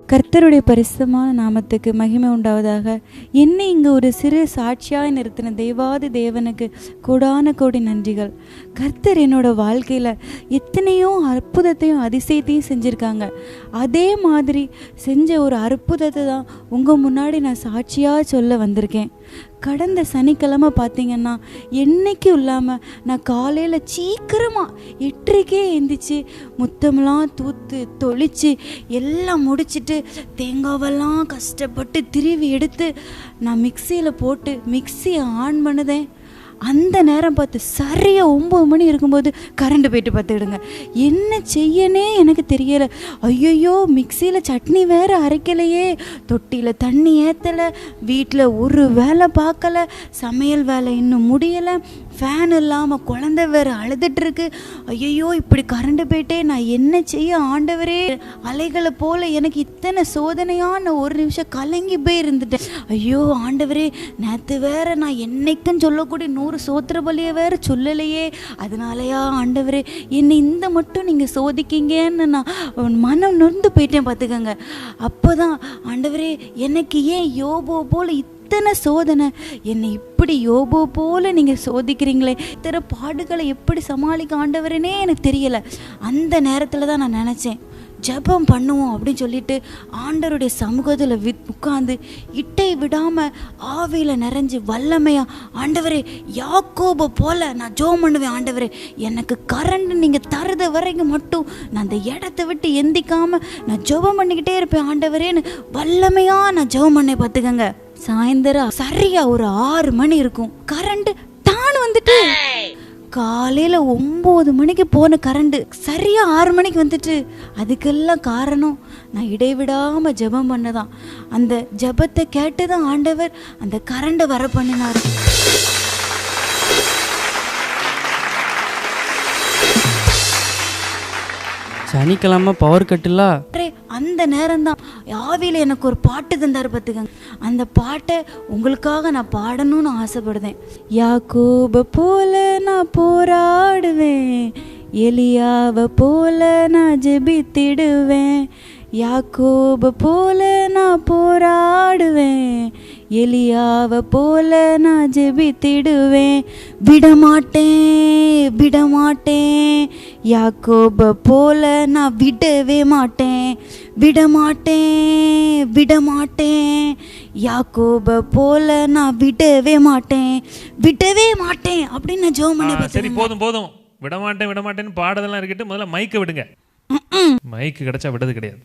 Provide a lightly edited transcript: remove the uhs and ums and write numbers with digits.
கர்த்தருடைய பரிசுத்தமான நாமத்துக்கு மகிமை உண்டாவதாக. என்னை இங்கே ஒரு சிறு சாட்சியாக நிறுத்தின தேவாதி தேவனுக்கு கோடான கோடி நன்றிகள். கர்த்தர் என்னோட வாழ்க்கையில் எத்தனையோ அற்புதத்தையும் அதிசயத்தையும் செஞ்சுருக்காங்க. அதே மாதிரி செஞ்ச ஒரு அற்புதத்தை தான் உங்கள் முன்னாடி நான் சாட்சியாக சொல்ல வந்திருக்கேன். கடந்த சனிக்கிழமை பார்த்தீங்கன்னா என்றைக்கும் இல்லாமல் நான் காலையில் சீக்கிரமாக 8:30க்கே எழுந்திரிச்சு முத்தமெல்லாம் தூத்து தொளித்து எல்லாம் முடிச்சுட்டு தேங்காவெல்லாம் கஷ்டப்பட்டு திருவி எடுத்து நான் மிக்சியில் போட்டு மிக்சியை ஆன் பண்ணுதேன். அந்த நேரம் பார்த்து சரியாக 9 மணி இருக்கும்போது கரண்ட் போயிட்டு பார்த்துக்கிடுங்க. என்ன செய்யனே எனக்கு தெரியலை. ஐயோ, மிக்சியில் சட்னி வேறு அரைக்கலையே, தொட்டியில் தண்ணி ஏற்றலை, வீட்டில் ஒரு வேலை பார்க்கலை, சமையல் வேலை இன்னும் முடியலை, ஃபேன் இல்லாமல் குழந்தை வேறு அழுதுட்டுருக்கு. ஐயோ, இப்படி கரண்ட் போயிட்டே நான் என்ன செய்ய ஆண்டவரே? அலைகளை போல் எனக்கு இத்தனை சோதனையான ஒரு நிமிஷம் கலங்கி போய் இருந்துட்டேன். ஐயோ ஆண்டவரே, நேற்று வேற நான் என்னைக்கும் சொல்லக்கூடிய 100 சோத்திர பலியை வேற சொல்லலையே, அதனாலயா ஆண்டவரே என்னை இந்த மட்டும் நீங்கள் சோதிக்கிங்கன்னு நான் மனம் நொந்து போயிட்டேன் பார்த்துக்கங்க. அப்போ தான் ஆண்டவரே, எனக்கு ஏன் யோபோ போல் இத்தனை சோதனை, என்னை இப்படி யோபோ போல் நீங்கள் சோதிக்கிறீங்களே, இத்தனை பாடுகளை எப்படி சமாளிக்க ஆண்டவரேனே எனக்கு தெரியலை. அந்த நேரத்தில் தான் நான் நினச்சேன், ஜெபம் பண்ணுவோம் அப்படின்னு சொல்லிட்டு ஆண்டவருடைய சமூகத்தில் உட்காந்து இட்டை விடாமல் ஆவியில் நிறைஞ்சு வல்லமையாக, ஆண்டவரே யாக்கோபை போல் நான் ஜெபம் பண்ணுவேன். ஆண்டவரே, எனக்கு கரண்ட் நீங்கள் தரத வரைக்கும் மட்டும் நான் அந்த இடத்த விட்டு எந்திக்காமல் நான் ஜெபம் பண்ணிக்கிட்டே இருப்பேன் ஆண்டவரேன்னு வல்லமையாக நான் ஜெபம் பண்ணேன் பார்த்துக்கங்க. சாயந்தரம் சரியா ஒரு 6 மணி இருக்கும், கரண்ட் டான் வந்துட்டு. காலையில் 9 மணிக்கு போன கரண்ட் சரியா 6 மணிக்கு வந்துட்டு. அதுக்கெல்லாம் காரணம் நான் இடைவிடாமல் ஜெபம் பண்ணதான். அந்த ஜெபத்தை கேட்டுதான் ஆண்டவர் அந்த கரண்டை வர பண்ணினார். சனிக்கிழமை பவர் கட்டுல அந்த நேரம்தான் ஆவியில் எனக்கு ஒரு பாட்டு தந்தார் பார்த்துக்கங்க. அந்த பாட்டை உங்களுக்காக நான் பாடணும்னு ஆசைப்படுதேன். யாக்கோபை போல நான் போராடுவேன், எலியாவை போல நான் ஜெபித்திடுவேன். யாக்கோபை போல நான் போராடுவேன், எலியாவை போல நான் ஜெபித்திடுவேன். விடமாட்டேன் விடமாட்டேன், யாக்கோபை போல நான் விடவே மாட்டேன். விடமாட்டேன் விடமாட்டேன், யாக்கோபை போல நான் விடவே மாட்டேன். விடவே மாட்டேன் அப்படின்னு நான் ஜெபம் பண்ணி. சரி, போதும் போதும், விடமாட்டேன்னு பாடதெல்லாம் இருக்கட்டும். முதல்ல மைக்கை விடுங்க. மைக்கு கிடைச்சா விடுறது கிடையாது.